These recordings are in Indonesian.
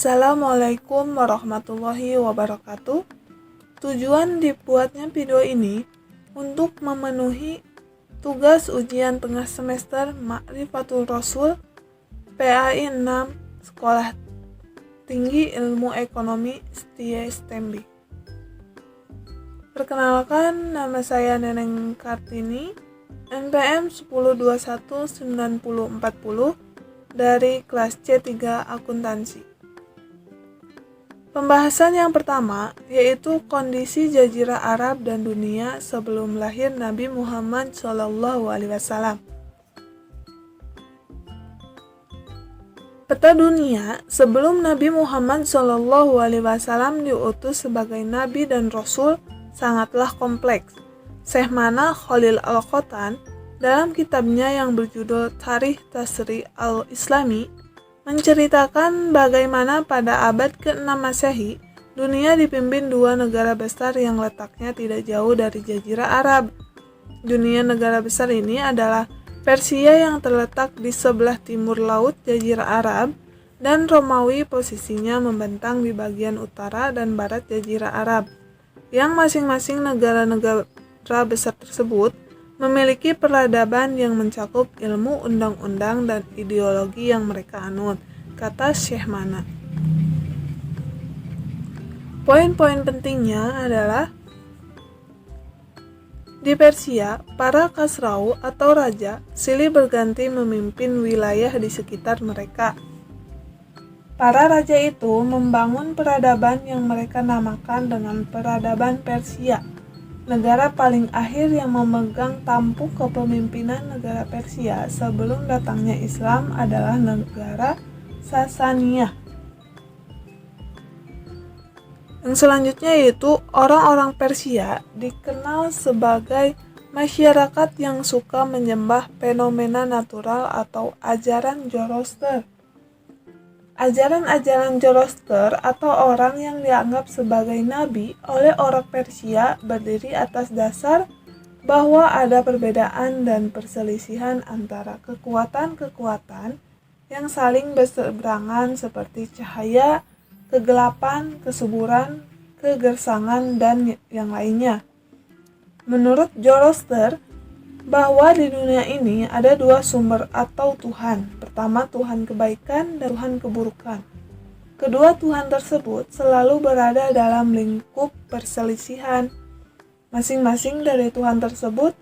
Assalamualaikum warahmatullahi wabarakatuh. Tujuan dibuatnya video ini untuk memenuhi tugas ujian tengah semester Ma'rifatul Rasul PAI 6 Sekolah Tinggi Ilmu Ekonomi Setia STMB. Perkenalkan, nama saya Neneng Kartini, NPM 10219040 dari kelas C3 Akuntansi. Pembahasan yang pertama yaitu kondisi Jazirah Arab dan dunia sebelum lahir Nabi Muhammad SAW. Peta dunia sebelum Nabi Muhammad SAW diutus sebagai Nabi dan Rasul sangatlah kompleks. Syekh Mana Khalil Al-Qotan dalam kitabnya yang berjudul Tarikh Tasri' Al-Islami menceritakan bagaimana pada abad ke-6 Masehi, dunia dipimpin dua negara besar yang letaknya tidak jauh dari Jazirah Arab. Dunia negara besar ini adalah Persia yang terletak di sebelah timur laut Jazirah Arab, dan Romawi posisinya membentang di bagian utara dan barat Jazirah Arab, yang masing-masing negara-negara besar tersebut memiliki peradaban yang mencakup ilmu undang-undang dan ideologi yang mereka anut, kata Syekh Mana. Poin-poin pentingnya adalah di Persia, para kasrau atau raja silih berganti memimpin wilayah di sekitar mereka. Para raja itu membangun peradaban yang mereka namakan dengan peradaban Persia. Negara paling akhir yang memegang tampuk kepemimpinan negara Persia sebelum datangnya Islam adalah negara Sasaniyah. Yang selanjutnya yaitu orang-orang Persia dikenal sebagai masyarakat yang suka menyembah fenomena natural atau ajaran Zoroaster. Ajaran-ajaran Zoroaster atau orang yang dianggap sebagai nabi oleh orang Persia berdiri atas dasar bahwa ada perbedaan dan perselisihan antara kekuatan-kekuatan yang saling berseberangan seperti cahaya, kegelapan, kesuburan, kegersangan, dan yang lainnya. Menurut Zoroaster, bahwa di dunia ini ada dua sumber atau Tuhan. Pertama, Tuhan kebaikan dan Tuhan keburukan. Kedua Tuhan tersebut selalu berada dalam lingkup perselisihan. Masing-masing dari Tuhan tersebut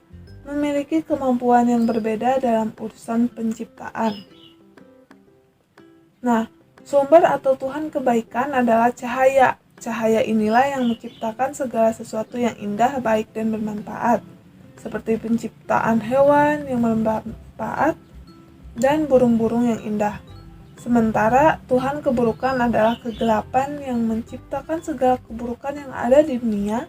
memiliki kemampuan yang berbeda dalam urusan penciptaan. Nah, sumber atau Tuhan kebaikan adalah cahaya. Cahaya inilah yang menciptakan segala sesuatu yang indah, baik, dan bermanfaat, seperti penciptaan hewan yang bermanfaat dan burung-burung yang indah. Sementara Tuhan keburukan adalah kegelapan yang menciptakan segala keburukan yang ada di dunia,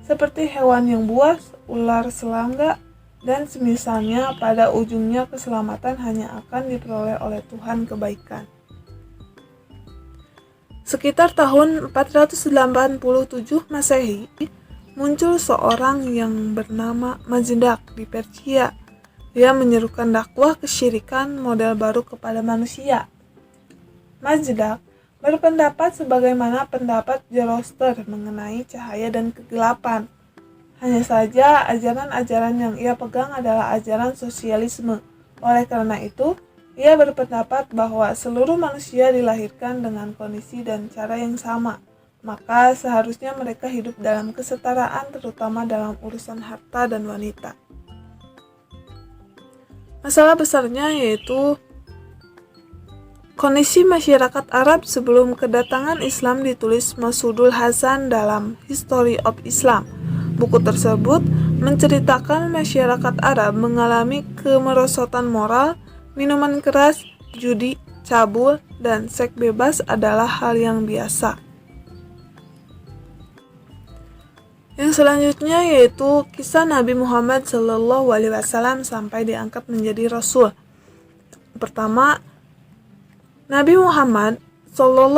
seperti hewan yang buas, ular, serangga, dan semisalnya. Pada ujungnya keselamatan hanya akan diperoleh oleh Tuhan kebaikan. Sekitar tahun 487 Masehi, muncul seorang yang bernama Mazdak di Persia. Dia menyerukan dakwah kesyirikan model baru kepada manusia. Mazdak berpendapat sebagaimana pendapat Zoroaster mengenai cahaya dan kegelapan. Hanya saja ajaran-ajaran yang ia pegang adalah ajaran sosialisme. Oleh karena itu, ia berpendapat bahwa seluruh manusia dilahirkan dengan kondisi dan cara yang sama. Maka seharusnya mereka hidup dalam kesetaraan, terutama dalam urusan harta dan wanita. Masalah besarnya yaitu kondisi masyarakat Arab sebelum kedatangan Islam, ditulis Masudul Hasan dalam History of Islam. Buku tersebut menceritakan masyarakat Arab mengalami kemerosotan moral, minuman keras, judi, cabul, dan seks bebas adalah hal yang biasa. Yang selanjutnya yaitu kisah Nabi Muhammad SAW sampai diangkat menjadi Rasul. Pertama, Nabi Muhammad SAW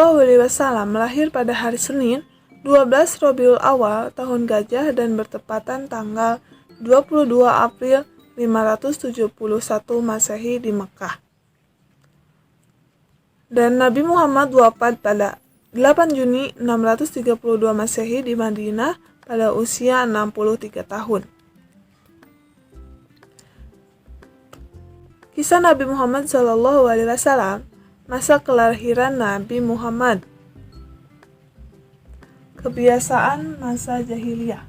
lahir pada hari Senin 12 Rabiul Awal tahun Gajah dan bertepatan tanggal 22 April 571 Masehi di Mekah. Dan Nabi Muhammad wafat pada 8 Juni 632 Masehi di Madinah pada usia 63 tahun. Kisah Nabi Muhammad SAW, masa kelahiran Nabi Muhammad. Kebiasaan masa jahiliyah.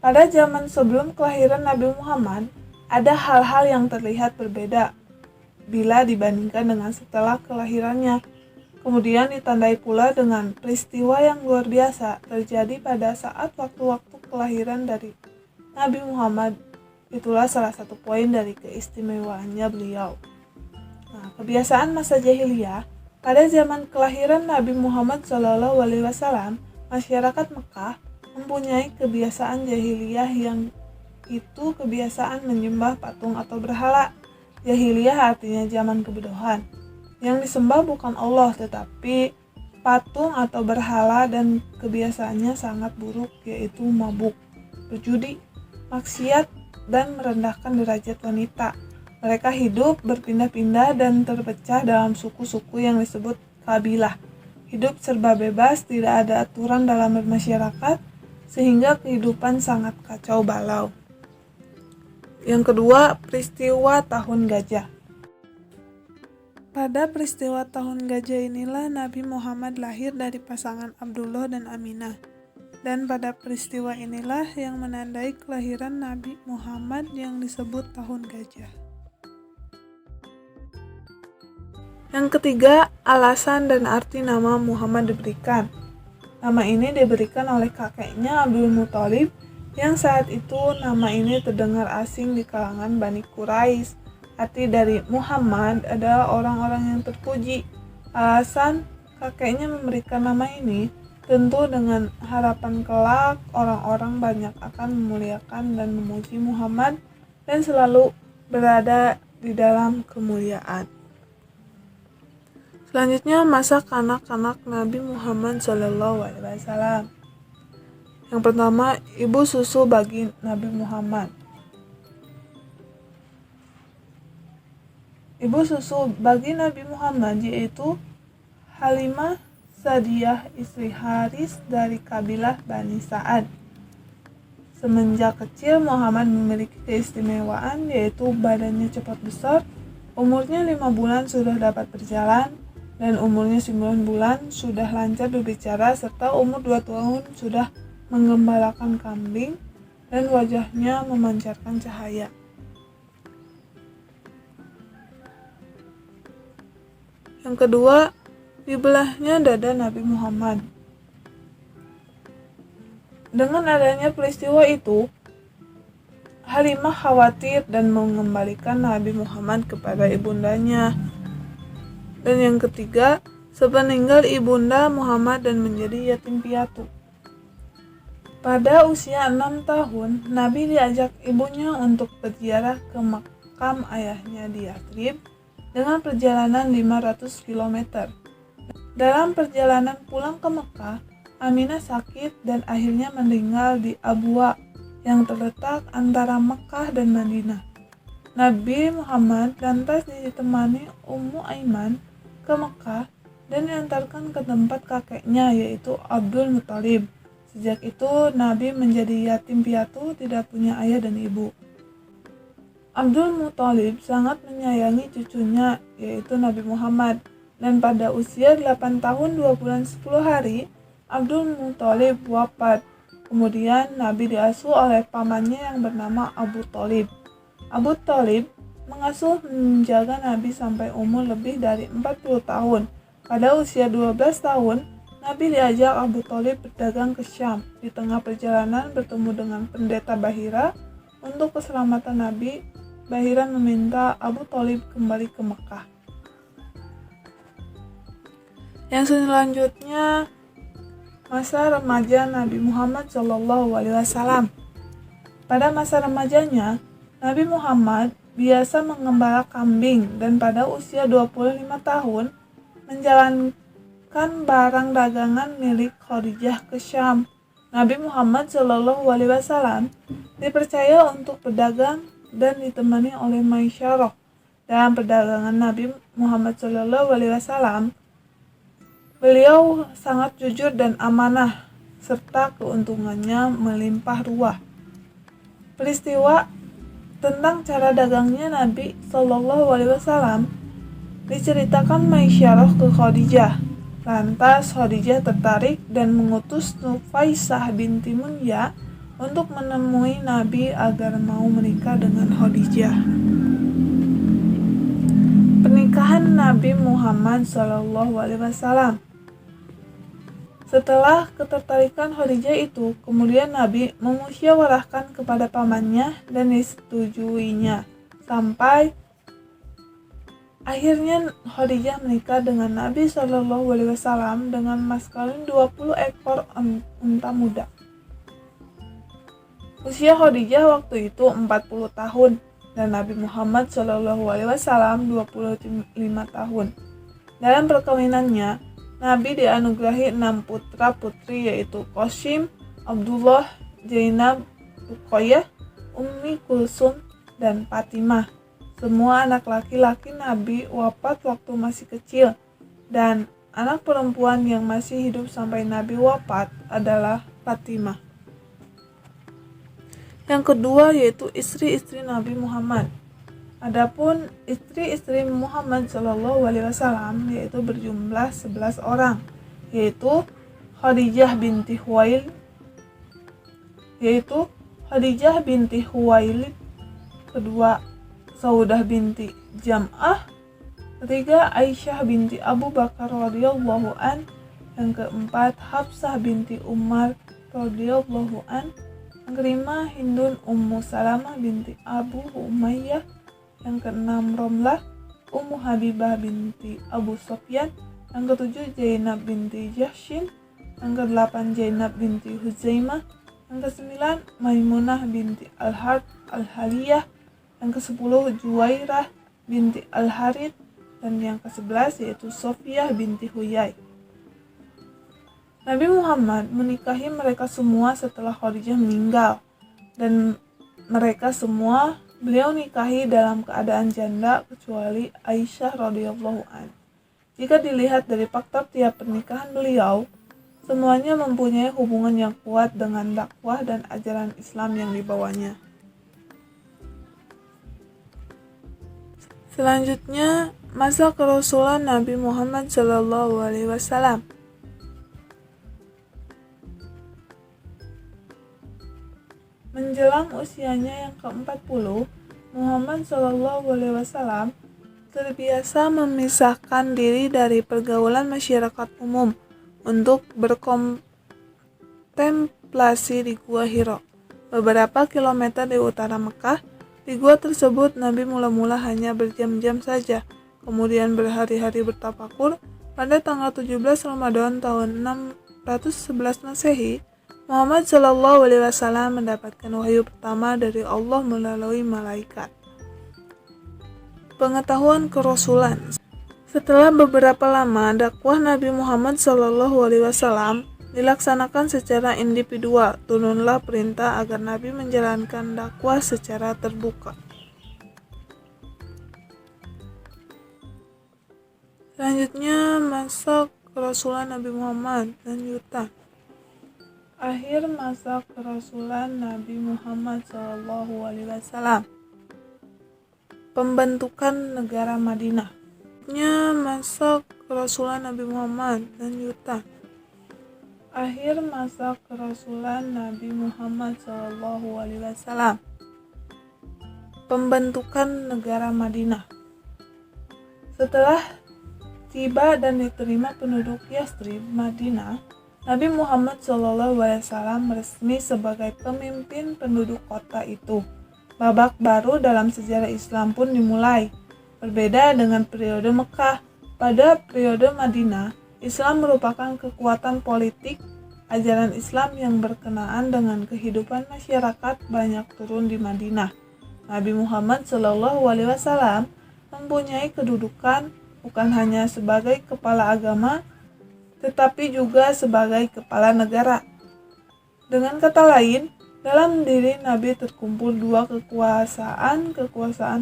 Pada zaman sebelum kelahiran Nabi Muhammad, ada hal-hal yang terlihat berbeda bila dibandingkan dengan setelah kelahirannya. Kemudian ditandai pula dengan peristiwa yang luar biasa terjadi pada saat waktu-waktu kelahiran dari Nabi Muhammad. Itulah salah satu poin dari keistimewaannya beliau. Nah, kebiasaan masa jahiliyah. Pada zaman kelahiran Nabi Muhammad SAW, masyarakat Mekah mempunyai kebiasaan jahiliyah yang itu kebiasaan menyembah patung atau berhala. Jahiliyah artinya zaman kebodohan. Yang disembah bukan Allah tetapi patung atau berhala, dan kebiasaannya sangat buruk, yaitu mabuk, berjudi, maksiat, dan merendahkan derajat wanita. Mereka hidup berpindah-pindah dan terpecah dalam suku-suku yang disebut kabilah. Hidup serba bebas, tidak ada aturan dalam bermasyarakat, sehingga kehidupan sangat kacau balau. Yang kedua, peristiwa tahun gajah. Pada peristiwa tahun gajah inilah Nabi Muhammad lahir dari pasangan Abdullah dan Aminah. Dan pada peristiwa inilah yang menandai kelahiran Nabi Muhammad yang disebut tahun gajah. Yang ketiga, alasan dan arti nama Muhammad diberikan. Nama ini diberikan oleh kakeknya Abdul Muthalib, yang saat itu nama ini terdengar asing di kalangan Bani Quraisy. Arti dari Muhammad adalah orang-orang yang terpuji. Alasan kakeknya memberikan nama ini tentu dengan harapan kelak orang-orang banyak akan memuliakan dan memuji Muhammad dan selalu berada di dalam kemuliaan. Selanjutnya, masa kanak-kanak Nabi Muhammad SAW. Yang pertama, ibu susu bagi Nabi Muhammad. Ibu susu bagi Nabi Muhammad yaitu Halimah Sa'diyah, istri Haris dari kabilah Bani Sa'ad. Semenjak kecil Muhammad memiliki keistimewaan, yaitu badannya cepat besar, umurnya 5 bulan sudah dapat berjalan, dan umurnya 9 bulan sudah lancar berbicara, serta umur 2 tahun sudah menggembalakan kambing, dan wajahnya memancarkan cahaya. Yang kedua, dibelahnya dada Nabi Muhammad. Dengan adanya peristiwa itu, Halimah khawatir dan mengembalikan Nabi Muhammad kepada ibundanya. Dan yang ketiga, sepeninggal ibunda Muhammad dan menjadi yatim piatu. Pada usia 6 tahun, Nabi diajak ibunya untuk berziarah ke makam ayahnya di Yathrib dengan perjalanan 500 km. Dalam perjalanan pulang ke Mekah, Aminah sakit dan akhirnya meninggal di Abwa yang terletak antara Mekah dan Madinah. Nabi Muhammad lantas ditemani Ummu Aiman ke Mekah dan diantarkan ke tempat kakeknya, yaitu Abdul Muthalib. Sejak itu Nabi menjadi yatim piatu, tidak punya ayah dan ibu. Abdul Muthalib sangat menyayangi cucunya, yaitu Nabi Muhammad, dan pada usia 8 tahun 2 bulan 10 hari Abdul Muthalib wafat. Kemudian Nabi diasuh oleh pamannya yang bernama Abu Thalib. Abu Thalib mengasuh menjaga Nabi sampai umur lebih dari 40 tahun. Pada usia 12 tahun, Nabi diajak Abu Thalib berdagang ke Syam. Di tengah perjalanan bertemu dengan pendeta Bahira. Untuk keselamatan Nabi, Bahira meminta Abu Thalib kembali ke Mekah. Yang selanjutnya, masa remaja Nabi Muhammad SAW. Pada masa remajanya, Nabi Muhammad biasa mengembala kambing dan pada usia 25 tahun menjalankan barang dagangan milik Khadijah ke Syam. Nabi Muhammad SAW dipercaya untuk berdagang dan ditemani oleh Maisyarah dalam perdagangan Nabi Muhammad SAW, beliau sangat jujur dan amanah, serta keuntungannya melimpah ruah. Peristiwa tentang cara dagangnya Nabi SAW diceritakan Maisyarah ke Khadijah. Lantas Khadijah tertarik dan mengutus Nufaisah binti Munya untuk menemui Nabi agar mau menikah dengan Khadijah. Pernikahan Nabi Muhammad SAW. Setelah ketertarikan Khadijah itu, kemudian Nabi memusyawarahkan kepada pamannya dan disetujuinya. Sampai akhirnya Khadijah menikah dengan Nabi SAW dengan mas kawin 20 ekor unta muda. Usia Khadijah waktu itu 40 tahun dan Nabi Muhammad SAW 25 tahun. Dalam perkawinannya, Nabi dianugerahi 6 putra putri yaitu Qasim, Abdullah, Zainab, Ruqayyah, Ummi Kulsum, dan Fatimah. Semua anak laki-laki Nabi wafat waktu masih kecil, dan anak perempuan yang masih hidup sampai Nabi wafat adalah Fatimah. Yang kedua yaitu istri-istri Nabi Muhammad. Adapun istri-istri Muhammad SAW yaitu berjumlah 11 orang, yaitu Khadijah binti Khuwailid, kedua Saudah binti Jam'ah, ketiga Aisyah binti Abu Bakar radhiyallahu an, yang keempat Hafsah binti Umar radhiyallahu an, yang kelima Hindun Ummu Salamah binti Abu Umayyah, yang keenam Romlah Ummu Habibah binti Abu Sufyan, yang ketujuh Zainab binti Jahsyin, yang kedelapan Zainab binti Huzaimah, yang kesembilan Maimunah binti Al-Harth Al-Haliyah, yang kesepuluh Juwairah binti Al-Harith, dan yang ke-11 yaitu Sofiyah binti Huyai. Nabi Muhammad menikahi mereka semua setelah Khadijah meninggal, dan mereka semua beliau nikahi dalam keadaan janda kecuali Aisyah radhiyallahu an. Jika dilihat dari fakta tiap pernikahan beliau, semuanya mempunyai hubungan yang kuat dengan dakwah dan ajaran Islam yang dibawanya. Selanjutnya, masa kerasulan Nabi Muhammad SAW. Menjelang usianya yang ke-40, Muhammad SAW terbiasa memisahkan diri dari pergaulan masyarakat umum untuk berkontemplasi di Gua Hira. Beberapa kilometer di utara Mekah, di gua tersebut Nabi mula-mula hanya berjam-jam saja, kemudian berhari-hari bertafakur. Pada tanggal 17 Ramadan tahun 611 Masehi, Muhammad SAW mendapatkan wahyu pertama dari Allah melalui malaikat. Pengetahuan kerasulan. Setelah beberapa lama, dakwah Nabi Muhammad SAW dilaksanakan secara individual. Turunlah perintah agar Nabi menjalankan dakwah secara terbuka. Selanjutnya, masa kerasulan Nabi Muhammad. Lanjutan. Akhir masa kerasulan Nabi Muhammad SAW. Pembentukan negara Madinah. Masa kerasulan Nabi Muhammad. Lanjutan. Akhir masa kerasulan Nabi Muhammad SAW. Pembentukan negara Madinah. Setelah tiba dan diterima penduduk Yathrib, Madinah, Nabi Muhammad SAW resmi sebagai pemimpin penduduk kota itu. Babak baru dalam sejarah Islam pun dimulai. Berbeda dengan periode Mekah, pada periode Madinah, Islam merupakan kekuatan politik. Ajaran Islam yang berkenaan dengan kehidupan masyarakat banyak turun di Madinah. Nabi Muhammad SAW mempunyai kedudukan bukan hanya sebagai kepala agama, tetapi juga sebagai kepala negara. Dengan kata lain, Dalam diri Nabi terkumpul dua kekuasaan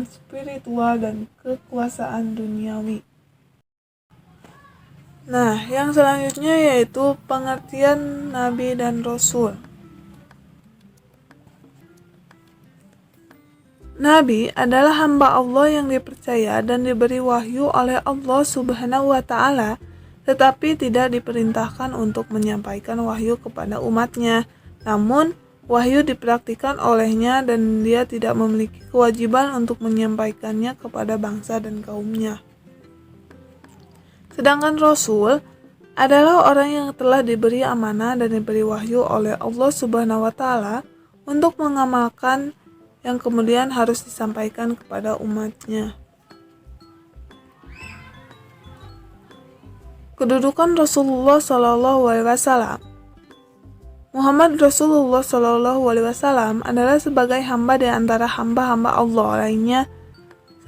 spiritual dan kekuasaan duniawi. Nah, yang selanjutnya yaitu pengertian Nabi dan Rasul. Nabi adalah hamba Allah yang dipercaya dan diberi wahyu oleh Allah Subhanahu wa Ta'ala, tetapi tidak diperintahkan untuk menyampaikan wahyu kepada umatnya. Namun, wahyu dipraktikkan olehnya dan dia tidak memiliki kewajiban untuk menyampaikannya kepada bangsa dan kaumnya. Sedangkan Rasul adalah orang yang telah diberi amanah dan diberi wahyu oleh Allah Subhanahu wa Ta'ala untuk mengamalkan yang kemudian harus disampaikan kepada umatnya. Kedudukan Rasulullah SAW. Muhammad Rasulullah SAW adalah sebagai hamba di antara hamba-hamba Allah lainnya.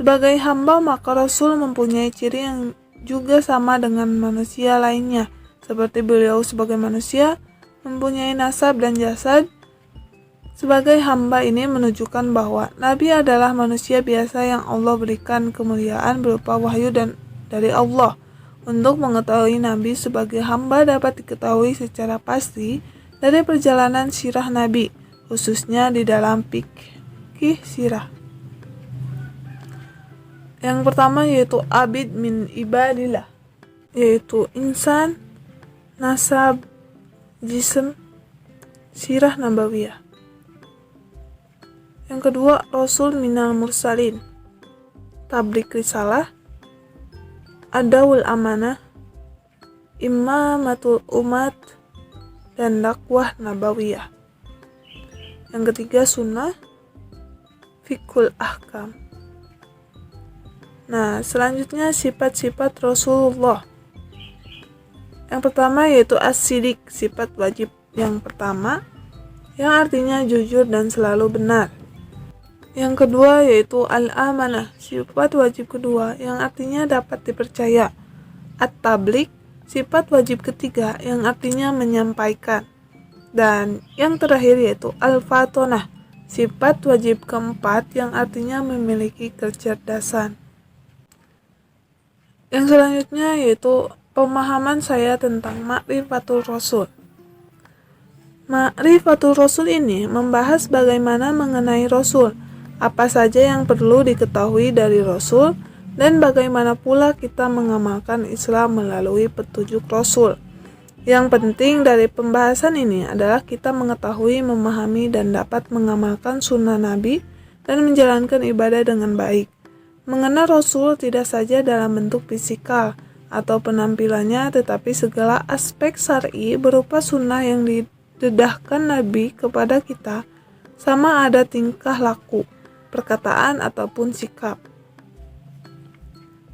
Sebagai hamba, maka Rasul mempunyai ciri yang juga sama dengan manusia lainnya, seperti beliau sebagai manusia mempunyai nasab dan jasad. Sebagai hamba ini menunjukkan bahwa Nabi adalah manusia biasa yang Allah berikan kemuliaan berupa wahyu dan dari Allah. Untuk mengetahui Nabi sebagai hamba dapat diketahui secara pasti dari perjalanan sirah Nabi, khususnya di dalam fikih sirah. Yang pertama yaitu abid min ibadillah, yaitu insan, nasab, jism, sirah nabawiyah. Yang kedua, Rasul minal mursalin, tablik risalah, adawul amanah, imamatul umat, dan dakwah nabawiyah. Yang ketiga, sunnah, fikul ahkam. Nah, selanjutnya sifat-sifat Rasulullah. Yang pertama yaitu as-sidik, sifat wajib yang pertama, yang artinya jujur dan selalu benar. Yang kedua yaitu al-amanah, sifat wajib kedua yang artinya dapat dipercaya. At-tablik, sifat wajib ketiga yang artinya menyampaikan. Dan yang terakhir yaitu al-fatonah, sifat wajib keempat yang artinya memiliki kecerdasan. Yang selanjutnya yaitu pemahaman saya tentang Ma'rifatul Rasul. Ma'rifatul Rasul ini membahas bagaimana mengenai Rasul, apa saja yang perlu diketahui dari Rasul, dan bagaimana pula kita mengamalkan Islam melalui petunjuk Rasul. Yang penting dari pembahasan ini adalah kita mengetahui, memahami, dan dapat mengamalkan sunnah Nabi dan menjalankan ibadah dengan baik. Mengenal Rasul tidak saja dalam bentuk fisikal atau penampilannya, tetapi segala aspek syar'i berupa sunnah yang didedahkan Nabi kepada kita, sama ada tingkah laku, perkataan, ataupun sikap.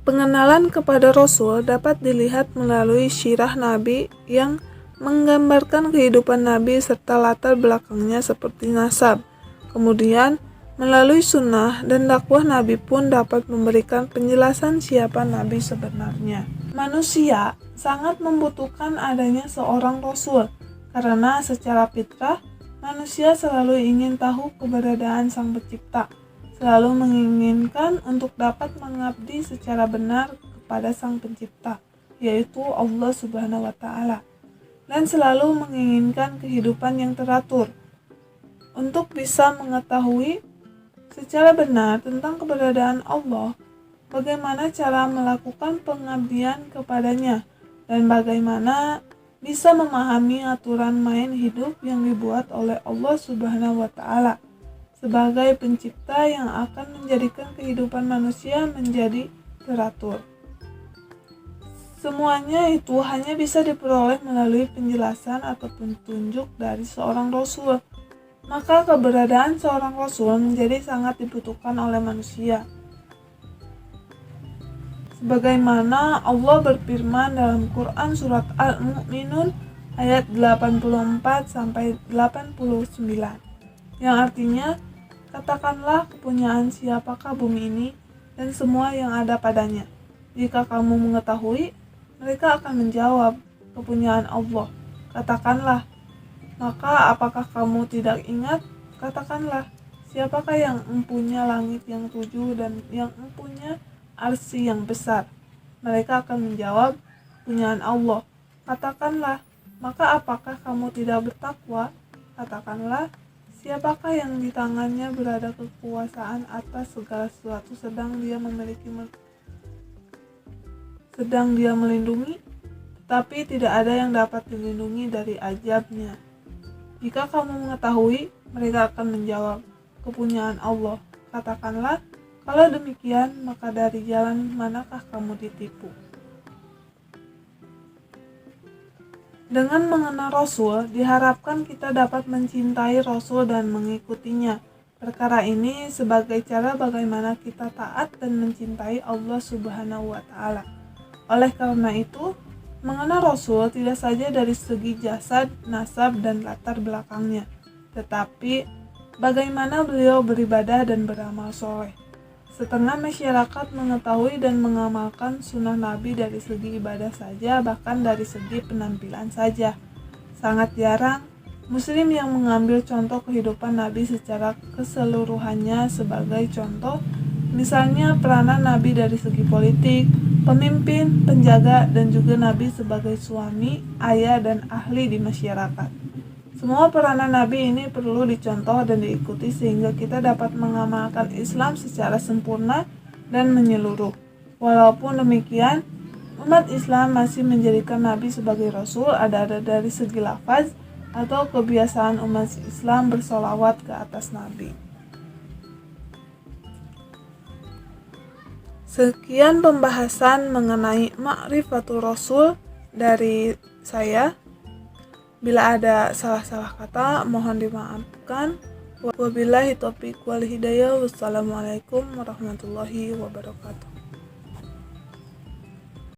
Pengenalan kepada Rasul dapat dilihat melalui sirah Nabi yang menggambarkan kehidupan Nabi serta latar belakangnya seperti nasab. Kemudian, melalui sunnah dan dakwah Nabi pun dapat memberikan penjelasan siapa Nabi sebenarnya. Manusia sangat membutuhkan adanya seorang Rasul, karena secara fitrah, manusia selalu ingin tahu keberadaan Sang Pencipta, selalu menginginkan untuk dapat mengabdi secara benar kepada Sang Pencipta, yaitu Allah Subhanahu wa Ta'ala, dan selalu menginginkan kehidupan yang teratur. Untuk bisa mengetahui secara benar tentang keberadaan Allah, bagaimana cara melakukan pengabdian kepadanya, dan bagaimana bisa memahami aturan main hidup yang dibuat oleh Allah Subhanahu wa Ta'ala sebagai pencipta yang akan menjadikan kehidupan manusia menjadi teratur. Semuanya itu hanya bisa diperoleh melalui penjelasan atau petunjuk dari seorang Rasul. Maka keberadaan seorang Rasul menjadi sangat dibutuhkan oleh manusia. Sebagaimana Allah berfirman dalam Quran surat Al-Mu'minun ayat 84-89, yang artinya, katakanlah kepunyaan siapakah bumi ini dan semua yang ada padanya. Jika kamu mengetahui, mereka akan menjawab, kepunyaan Allah. Katakanlah, Maka apakah kamu tidak ingat? Katakanlah, siapakah yang mempunyai langit yang 7 dan yang mempunyai arsy yang besar? Mereka akan menjawab, punyaan Allah. Katakanlah, maka apakah kamu tidak bertakwa? Katakanlah, siapakah yang di tangannya berada kekuasaan atas segala sesuatu sedang dia melindungi, tetapi tidak ada yang dapat dilindungi dari azabnya. Jika kamu mengetahui, mereka akan menjawab, kepunyaan Allah. Katakanlah, kalau demikian, maka dari jalan manakah kamu ditipu? Dengan mengenal Rasul, diharapkan kita dapat mencintai Rasul dan mengikutinya. Perkara ini sebagai cara bagaimana kita taat dan mencintai Allah Subhanahu wa Ta'ala. Oleh karena itu, mengenal Rasul tidak saja dari segi jasad, nasab, dan latar belakangnya, tetapi bagaimana beliau beribadah dan beramal soleh. Setengah masyarakat mengetahui dan mengamalkan sunnah Nabi dari segi ibadah saja, bahkan dari segi penampilan saja. Sangat jarang Muslim yang mengambil contoh kehidupan Nabi secara keseluruhannya sebagai contoh, misalnya peranan Nabi dari segi politik, pemimpin, penjaga, dan juga Nabi sebagai suami, ayah, dan ahli di masyarakat. Semua peranan Nabi ini perlu dicontoh dan diikuti sehingga kita dapat mengamalkan Islam secara sempurna dan menyeluruh. Walaupun demikian, umat Islam masih menjadikan Nabi sebagai Rasul ada dari segi lafaz atau kebiasaan umat Islam bersolawat ke atas Nabi. Sekian pembahasan mengenai Ma'rifatul Rasul dari saya. Bila ada salah-salah kata, mohon dimaafkan. Wabillahi taufiq wal hidayah. Wassalamualaikum warahmatullahi wabarakatuh.